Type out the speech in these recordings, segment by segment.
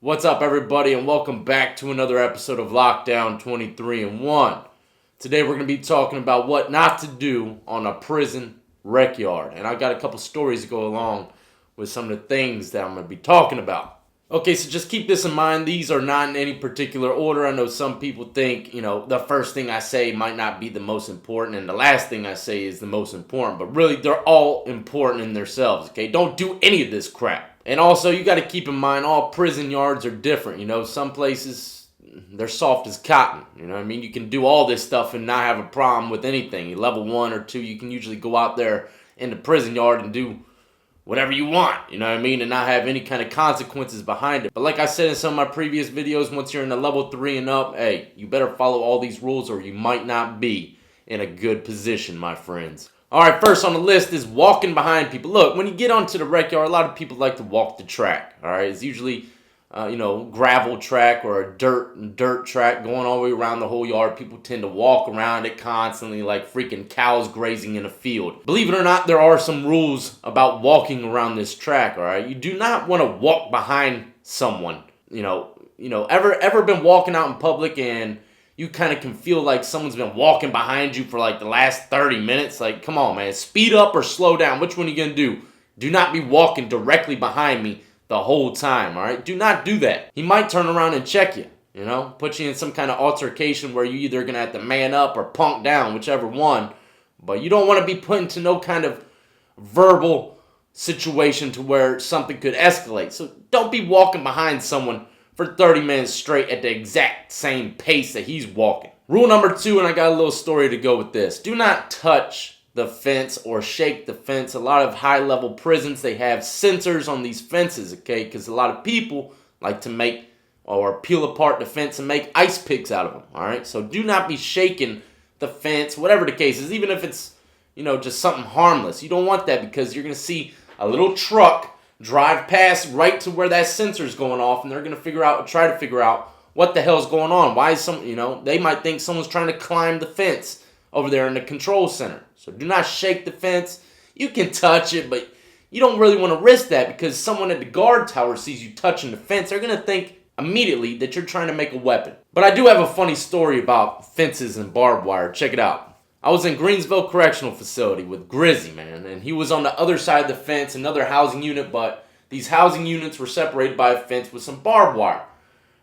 What's up, everybody, and welcome back to another episode of Lockdown 23 and 1. Today we're going to be talking about what not to do on a prison rec yard. And I got a couple stories to go along with some of the things that I'm going to be talking about. Okay, so just keep this in mind. These are not in any particular order. I know some people think, the first thing I say might not be the most important and the last thing I say is the most important. But really, they're all important in themselves, okay? Don't do any of this crap. And also, you got to keep in mind, all prison yards are different. Some places, they're soft as cotton. You can do all this stuff and not have a problem with anything. Level 1 or 2, you can usually go out there in the prison yard and do whatever you want, and not have any kind of consequences behind it. But like I said in some of my previous videos, once you're in the level 3 and up, hey, you better follow all these rules or you might not be in a good position, my friends. Alright, first on the list is walking behind people. Look, when you get onto the rec yard, a lot of people like to walk the track. Alright, it's usually, gravel track or a dirt track going all the way around the whole yard. People tend to walk around it constantly like freaking cows grazing in a field. Believe it or not, there are some rules about walking around this track, alright? You do not want to walk behind someone. Ever been walking out in public and you kind of can feel like someone's been walking behind you for like the last 30 minutes. Like, come on, man. Speed up or slow down. Which one are you going to do? Do not be walking directly behind me the whole time, all right? Do not do that. He might turn around and check you, put you in some kind of altercation where you either going to have to man up or punk down, whichever one. But you don't want to be put into no kind of verbal situation to where something could escalate. So don't be walking behind someone for 30 minutes straight at the exact same pace that he's walking. Rule number 2, and I got a little story to go with this. Do not touch the fence or shake the fence. A lot of high-level prisons, they have sensors on these fences, okay? Because a lot of people like to make or peel apart the fence and make ice picks out of them, all right? So do not be shaking the fence, whatever the case is, even if it's, just something harmless. You don't want that because you're going to see a little truck drive past right to where that sensor's going off, and they're going to try to figure out what the hell's going on. Why is they might think someone's trying to climb the fence over there in the control center. So do not shake the fence. You can touch it, but you don't really want to risk that because someone at the guard tower sees you touching the fence. They're going to think immediately that you're trying to make a weapon. But I do have a funny story about fences and barbed wire. Check it out. I was in Greensville Correctional Facility with Grizzy, man, and he was on the other side of the fence, another housing unit, but these housing units were separated by a fence with some barbed wire.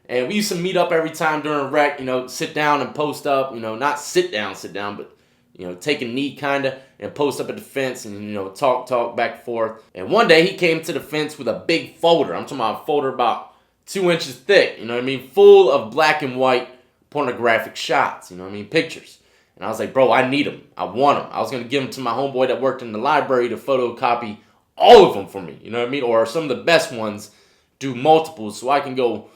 And we used to meet up every time during rec, sit down and post up, not sit down, but, take a knee kind of and post up at the fence and, talk back and forth. And one day he came to the fence with a big folder. I'm talking about a folder about 2 inches thick, full of black and white pornographic shots, pictures. And I was like, bro, I need them. I want them. I was going to give them to my homeboy that worked in the library to photocopy all of them for me. Or some of the best ones, do multiples so I can go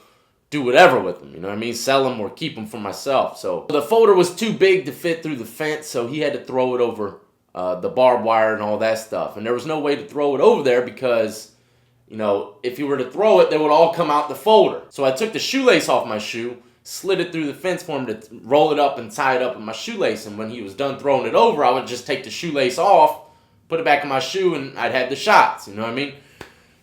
do whatever with them. Sell them or keep them for myself. So the folder was too big to fit through the fence, so he had to throw it over the barbed wire and all that stuff. And there was no way to throw it over there because, if you were to throw it, they would all come out the folder. So I took the shoelace off my shoe, slid it through the fence for him to roll it up and tie it up in my shoelace. And when he was done throwing it over, I would just take the shoelace off, put it back in my shoe, and I'd have the shots,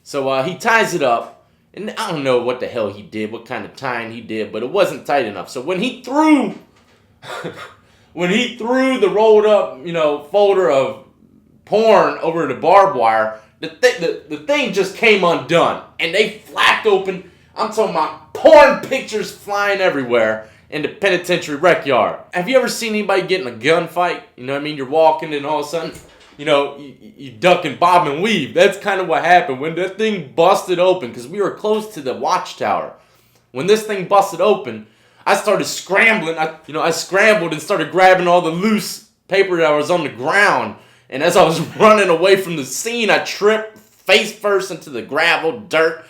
So he ties it up, and I don't know what the hell he did, what kind of tying he did, but it wasn't tight enough. So when he threw, the rolled up, folder of porn over the barbed wire, the thing just came undone, and they flapped open. I'm talking about porn pictures flying everywhere in the penitentiary rec yard. Have you ever seen anybody get in a gunfight? You're walking and all of a sudden, you duck and bob and weave. That's kind of what happened when that thing busted open because we were close to the watchtower. When this thing busted open, I started scrambling. I scrambled and started grabbing all the loose paper that was on the ground. And as I was running away from the scene, I tripped face first into the gravel, dirt.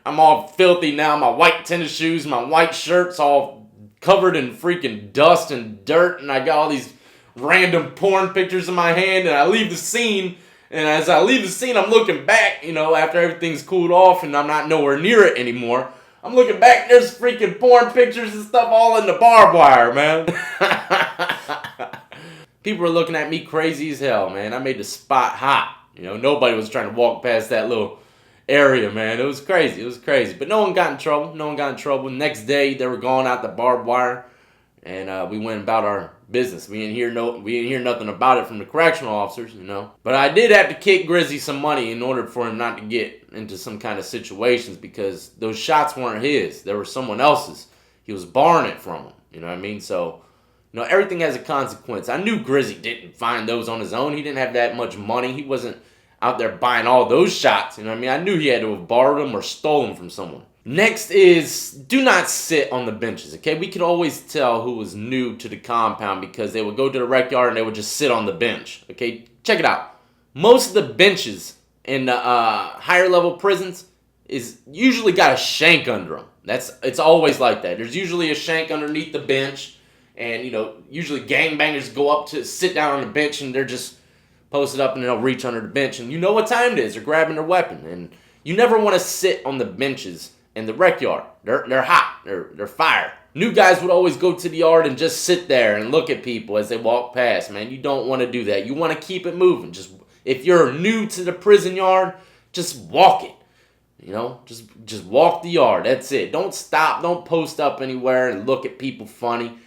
I'm all filthy now. My white tennis shoes, my white shirt's all covered in freaking dust and dirt. And I got all these random porn pictures in my hand. And I leave the scene. And as I leave the scene, I'm looking back, after everything's cooled off and I'm not nowhere near it anymore. I'm looking back, there's freaking porn pictures and stuff all in the barbed wire, man. People were looking at me crazy as hell, man. I made the spot hot. Nobody was trying to walk past that little area, man. It was crazy. It was crazy. But no one got in trouble. No one got in trouble. Next day, they were going out the barbed wire, and we went about our business. We didn't hear nothing about it from the correctional officers, you know. But I did have to kick Grizzy some money in order for him not to get into some kind of situations, because those shots weren't his. They were someone else's. He was borrowing it from him. You know what I mean? So, you know, everything has a consequence. I knew Grizzy didn't find those on his own. He didn't have that much money. He wasn't out there buying all those shots. You know what I mean? I knew he had to have borrowed them or stolen from someone. Next is, do not sit on the benches, okay? We could always tell who was new to the compound because they would go to the rec yard and they would just sit on the bench, okay? Check it out. Most of the benches in the higher level prisons is usually got a shank under them. It's always like that. There's usually a shank underneath the bench, and, you know, usually gangbangers go up to sit down on the bench and they're just posted up and they'll reach under the bench, and you know what time it is. They're grabbing their weapon, and you never want to sit on the benches in the rec yard. They're hot. They're fire. New guys would always go to the yard and just sit there and look at people as they walk past, man. You don't want to do that. You want to keep it moving. Just, if you're new to the prison yard, just walk it. You know, just walk the yard. That's it. Don't stop. Don't post up anywhere and look at people funny.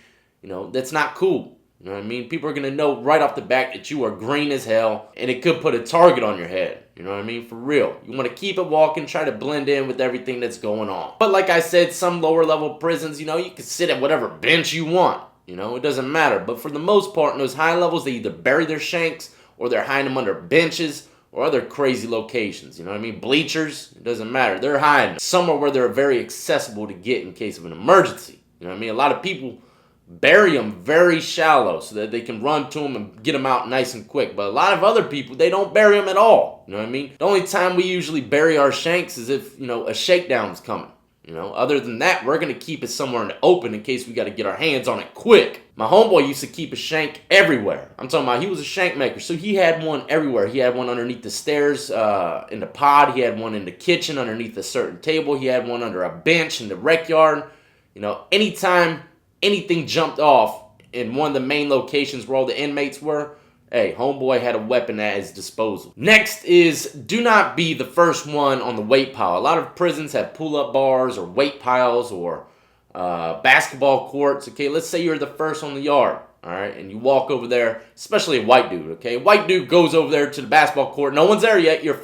You know, that's not cool. You know what I mean? People are going to know right off the bat that you are green as hell, and it could put a target on your head. You know what I mean? For real. You want to keep it walking, try to blend in with everything that's going on. But like I said, some lower level prisons, you know, you can sit at whatever bench you want. You know, it doesn't matter. But for the most part, in those high levels, they either bury their shanks or they're hiding them under benches or other crazy locations. You know what I mean? Bleachers, it doesn't matter. They're hiding somewhere where they're very accessible to get in case of an emergency. You know what I mean? A lot of people bury them very shallow so that they can run to them and get them out nice and quick. But a lot of other people, they don't bury them at all. You know what I mean? The only time we usually bury our shanks is if, you know, a shakedown's coming. You know, other than that, we're going to keep it somewhere in the open in case we got to get our hands on it quick. My homeboy used to keep a shank everywhere. I'm talking about, he was a shank maker, so he had one everywhere. He had one underneath the stairs in the pod. He had one in the kitchen underneath a certain table. He had one under a bench in the rec yard. You know, anytime anything jumped off in one of the main locations where all the inmates were, hey, homeboy had a weapon at his disposal. Next is, do not be the first one on the weight pile. A lot of prisons have pull-up bars or weight piles or basketball courts. Okay, let's say you're the first on the yard, all right, and you walk over there, especially a white dude, okay? White dude goes over there to the basketball court. No one's there yet. You're the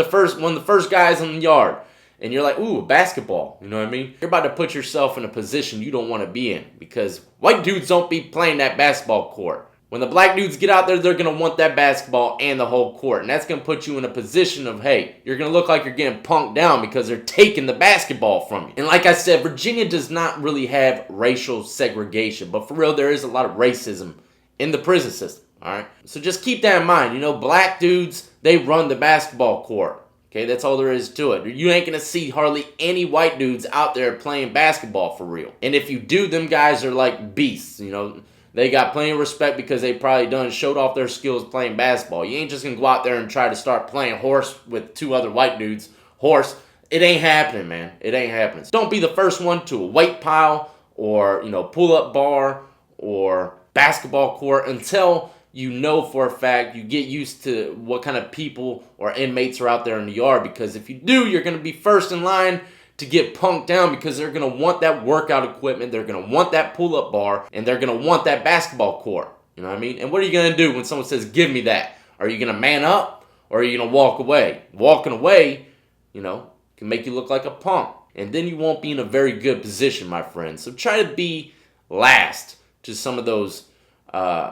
first one of the first guys on the yard. And you're like, ooh, basketball. You know what I mean? You're about to put yourself in a position you don't want to be in, because white dudes don't be playing that basketball court. When the black dudes get out there, they're going to want that basketball and the whole court. And that's going to put you in a position of, hey, you're going to look like you're getting punked down because they're taking the basketball from you. And like I said, Virginia does not really have racial segregation. But for real, there is a lot of racism in the prison system. All right? So just keep that in mind. You know, black dudes, they run the basketball court. Okay, that's all there is to it. You ain't going to see hardly any white dudes out there playing basketball for real. And if you do, them guys are like beasts, you know. They got plenty of respect because they probably showed off their skills playing basketball. You ain't just going to go out there and try to start playing horse with two other white dudes. Horse, it ain't happening, man. It ain't happening. So don't be the first one to a weight pile or, you know, pull-up bar or basketball court until you know for a fact, you get used to what kind of people or inmates are out there in the yard. Because if you do, you're going to be first in line to get punked down, because they're going to want that workout equipment, they're going to want that pull-up bar, and they're going to want that basketball court. You know what I mean? And what are you going to do when someone says, give me that? Are you going to man up, or are you going to walk away? Walking away, you know, can make you look like a punk. And then you won't be in a very good position, my friend. So try to be last to some of those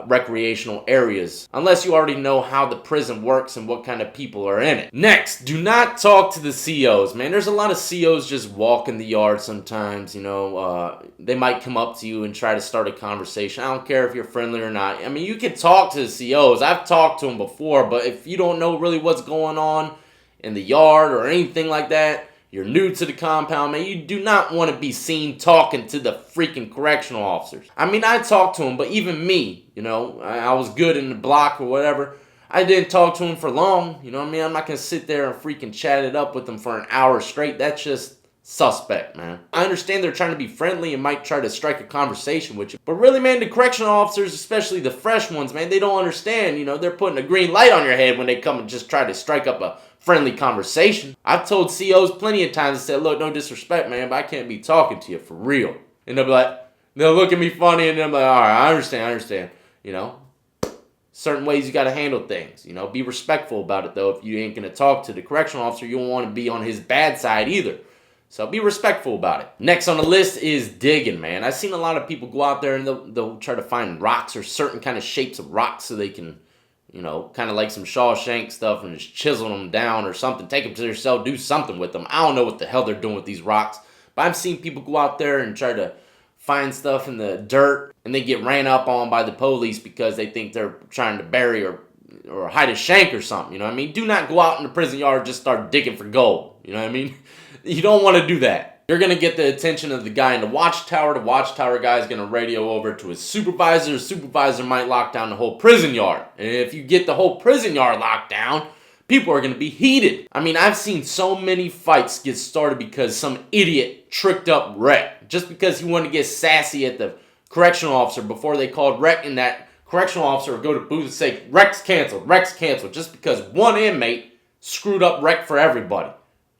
recreational areas, unless you already know how the prison works and what kind of people are in it. Next, do not talk to the COs, man. There's a lot of COs just walking the yard sometimes, you know. They might come up to you and try to start a conversation. I don't care if you're friendly or not. I mean, you can talk to the COs. I've talked to them before, but if you don't know really what's going on in the yard or anything like that, you're new to the compound, man, you do not want to be seen talking to the freaking correctional officers. I mean, I talked to them, but even me, you know, I was good in the block or whatever. I didn't talk to them for long, you know what I mean? I'm not going to sit there and freaking chat it up with them for an hour straight. That's just suspect, man. I understand they're trying to be friendly and might try to strike a conversation with you. But really, man, the correctional officers, especially the fresh ones, man, they don't understand. You know, they're putting a green light on your head when they come and just try to strike up a friendly conversation. I've told COs plenty of times, I said, look, no disrespect, man, but I can't be talking to you for real. And they'll be like, they'll look at me funny, and I'm like, all right, I understand. You know, certain ways you got to handle things. You know, be respectful about it, though. If you ain't going to talk to the correctional officer, you don't want to be on his bad side either. So be respectful about it. Next on the list is digging, man. I've seen a lot of people go out there and they'll try to find rocks or certain kind of shapes of rocks so they can, you know, kind of like some Shawshank stuff and just chisel them down or something. Take them to their cell, do something with them. I don't know what the hell they're doing with these rocks. But I've seen people go out there and try to find stuff in the dirt and they get ran up on by the police because they think they're trying to bury or hide a shank or something. You know what I mean? Do not go out in the prison yard and just start digging for gold. You know what I mean? You don't want to do that. You're going to get the attention of the guy in the watchtower. The watchtower guy is going to radio over to his supervisor. The supervisor might lock down the whole prison yard. And if you get the whole prison yard locked down, people are going to be heated. I mean, I've seen so many fights get started because some idiot tricked up Rec. Just because he wanted to get sassy at the correctional officer before they called Rec, and that correctional officer would go to booth and say, Rec's canceled, just because one inmate screwed up Rec for everybody.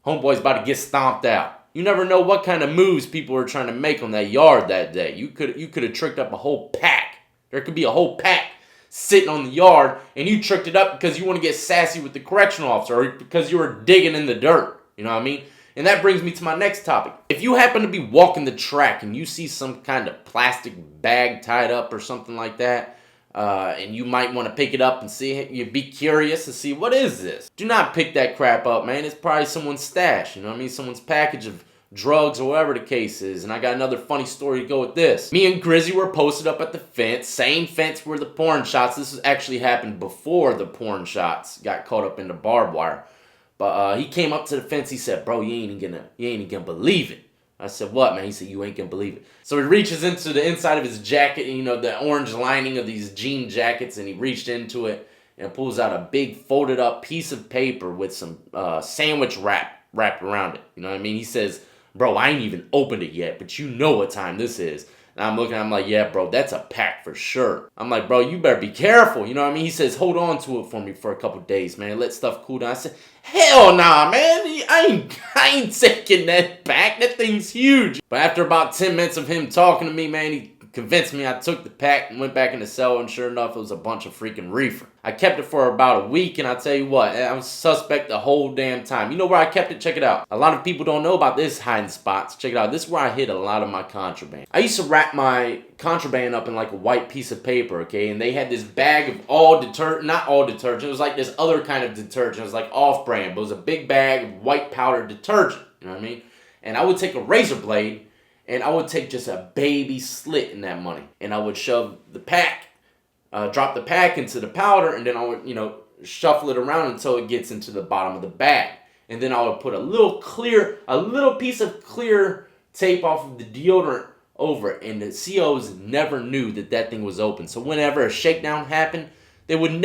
Homeboy's about to get stomped out. You never know what kind of moves people are trying to make on that yard that day. You could have tricked up a whole pack. There could be a whole pack sitting on the yard, and you tricked it up because you want to get sassy with the correctional officer or because you were digging in the dirt. You know what I mean? And that brings me to my next topic. If you happen to be walking the track and you see some kind of plastic bag tied up or something like that, and you might want to pick it up and see it, you be curious to see, what is this? Do not pick that crap up, man. It's probably someone's stash, you know what I mean? Someone's package of drugs or whatever the case is. And I got another funny story to go with this. Me and Grizzy were posted up at the fence, same fence where the porn shots. This has actually happened before the porn shots got caught up in the barbed wire. But he came up to the fence. He said, bro, you ain't even gonna believe it. I said, what, man? He said, you ain't gonna believe it. So he reaches into the inside of his jacket, you know, the orange lining of these jean jackets, and he reached into it and pulls out a big folded up piece of paper with some sandwich wrapped around it. You know what I mean? He says, bro, I ain't even opened it yet, but you know what time this is. And I'm looking, I'm like, yeah, bro, that's a pack for sure. I'm like, bro, you better be careful. You know what I mean? He says, hold on to it for me for a couple days, man. Let stuff cool down. I said, hell nah, man. I ain't taking that pack. That thing's huge. But after about 10 minutes of him talking to me, man, he convinced me. I took the pack and went back in the cell, and sure enough, it was a bunch of freaking reefer. I kept it for about a week, and I tell you what, I was suspect the whole damn time. You know where I kept it? Check it out. A lot of people don't know about this hiding spots. Check it out. This is where I hid a lot of my contraband. I used to wrap my contraband up in like a white piece of paper, okay? And they had this bag of all detergent, not all detergent. It was like this other kind of detergent. It was like off-brand, but it was a big bag of white powder detergent. You know what I mean? And I would take a razor blade, and I would take just a baby slit in that money, and I would shove the pack, drop the pack into the powder, and then I would, you know, shuffle it around until it gets into the bottom of the bag. And then I would put a little piece of clear tape off of the deodorant over it, and the COs never knew that thing was open. So whenever a shakedown happened, they would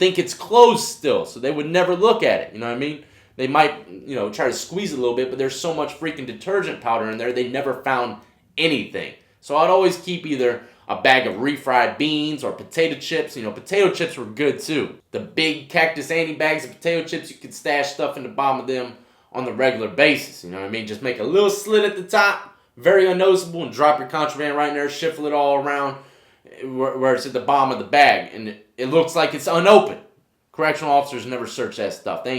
think it's closed still, so they would never look at it, you know what I mean? They might, you know, try to squeeze it a little bit, but there's so much freaking detergent powder in there, they never found anything. So I'd always keep either a bag of refried beans or potato chips. You know, potato chips were good too. The big Cactus Annie bags of potato chips, you could stash stuff in the bottom of them on the regular basis. You know what I mean? Just make a little slit at the top, very unnoticeable, and drop your contraband right in there, shuffle it all around where it's at the bottom of the bag, and it looks like it's unopened. Correctional officers never search that stuff. They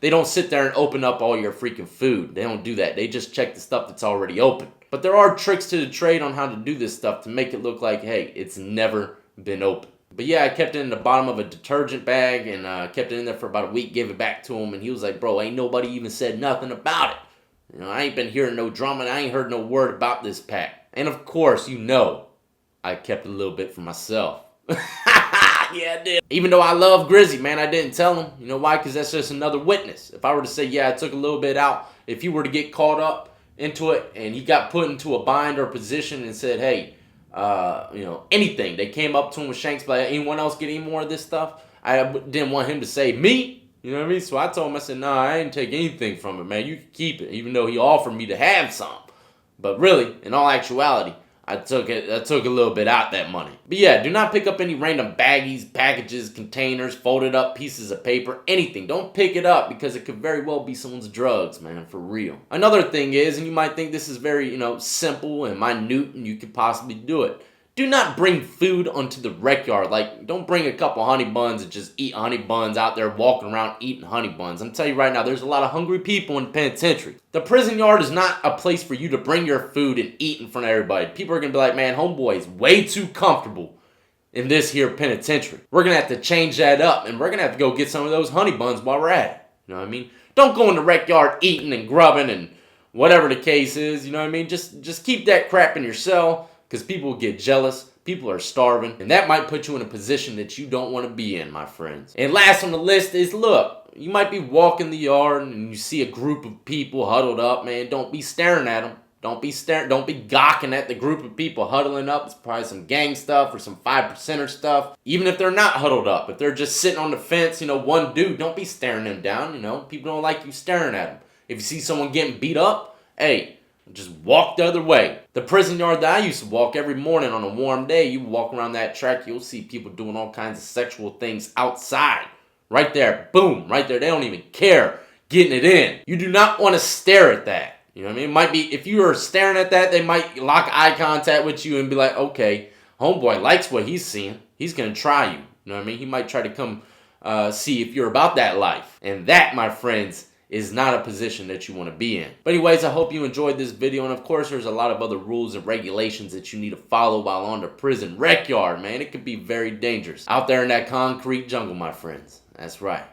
don't sit there and open up all your freaking food. They don't do that. They just check the stuff that's already open. But there are tricks to the trade on how to do this stuff to make it look like, hey, it's never been opened. But yeah, I kept it in the bottom of a detergent bag and kept it in there for about a week, gave it back to him, and he was like, bro, ain't nobody even said nothing about it. You know, I ain't been hearing no drama, and I ain't heard no word about this pack. And of course, you know, I kept a little bit for myself. Yeah, I did. Even though I love Grizzy, man, I didn't tell him. You know why? Because that's just another witness. If I were to say, yeah, I took a little bit out, if you were to get caught up into it and he got put into a bind or position and said, hey, you know, anything, they came up to him with shanks, but anyone else get any more of this stuff? I didn't want him to say, me? You know what I mean? So I told him, I said, nah, I didn't take anything from it, man. You can keep it, even though he offered me to have some. But really, in all actuality, I took a little bit out that money. But yeah, do not pick up any random baggies, packages, containers, folded up pieces of paper, anything. Don't pick it up because it could very well be someone's drugs, man, for real. Another thing is, and you might think this is very, simple and minute and you could possibly do it. Do not bring food onto the rec yard. Like, don't bring a couple honey buns and just eat honey buns out there walking around eating honey buns. I'm telling you right now, there's a lot of hungry people in the penitentiary. The prison yard is not a place for you to bring your food and eat in front of everybody. People are going to be like, man, homeboy is way too comfortable in this here penitentiary. We're going to have to change that up, and we're going to have to go get some of those honey buns while we're at it. You know what I mean? Don't go in the rec yard eating and grubbing and whatever the case is. You know what I mean? Just keep that crap in your cell. Because people get jealous, people are starving, and that might put you in a position that you don't want to be in, my friends. And last on the list is, look, you might be walking the yard and you see a group of people huddled up, man. Don't be staring at them. Don't be gawking at the group of people huddling up. It's probably some gang stuff or some 5%er stuff. Even if they're not huddled up, if they're just sitting on the fence, one dude, don't be staring them down, People don't like you staring at them. If you see someone getting beat up, hey, just walk the other way. The prison yard that I used to walk every morning on a warm day, you walk around that track, you'll see people doing all kinds of sexual things outside. Right there. Boom. Right there. They don't even care getting it in. You do not want to stare at that. You know what I mean? It might be, if you are staring at that, they might lock eye contact with you and be like, okay, homeboy likes what he's seeing. He's going to try you. You know what I mean? He might try to come see if you're about that life. And that, my friends, is not a position that you want to be in. But anyways, I hope you enjoyed this video. And of course, there's a lot of other rules and regulations that you need to follow while on the prison rec yard, man. It could be very dangerous out there in that concrete jungle, my friends. That's right.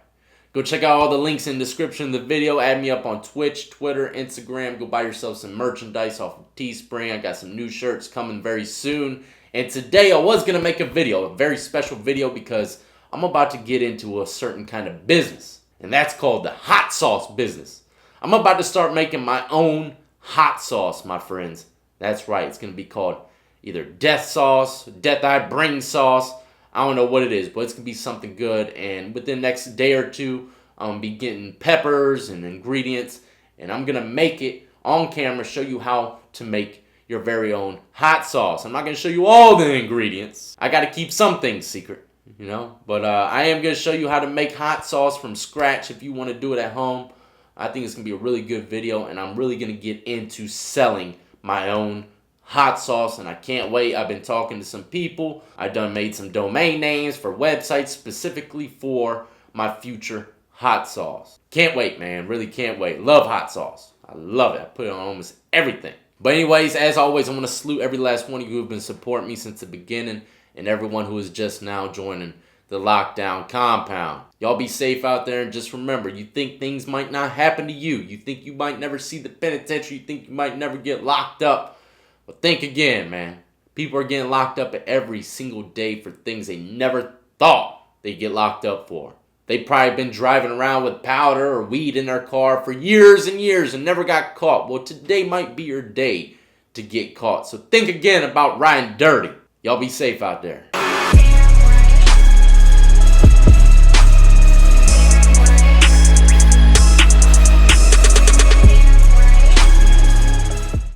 Go check out all the links in the description of the video. Add me up on Twitch, Twitter, Instagram. Go buy yourself some merchandise off of Teespring. I got some new shirts coming very soon. And today I was going to make a very special video, because I'm about to get into a certain kind of business. And that's called the hot sauce business. I'm about to start making my own hot sauce, my friends. That's right. It's going to be called either Death Sauce, Death I Bring Sauce. I don't know what it is, but it's going to be something good. And within the next day or two, I'm going to be getting peppers and ingredients. And I'm going to make it on camera, show you how to make your very own hot sauce. I'm not going to show you all the ingredients. I got to keep some things secret. But I am going to show you how to make hot sauce from scratch if you want to do it at home. I think it's going to be a really good video, and I'm really going to get into selling my own hot sauce, and I can't wait. I've been talking to some people. I done made some domain names for websites specifically for my future hot sauce. Can't wait, man. Really can't wait. Love hot sauce. I love it. I put it on almost everything. But anyways, as always, I want to salute every last one of you who have been supporting me since the beginning, and everyone who is just now joining the lockdown compound. Y'all be safe out there, and just remember, you think things might not happen to you. You think you might never see the penitentiary. You think you might never get locked up. But think again, man. People are getting locked up every single day for things they never thought they'd get locked up for. They probably been driving around with powder or weed in their car for years and years and never got caught. Well, today might be your day to get caught. So think again about riding dirty. Y'all be safe out there.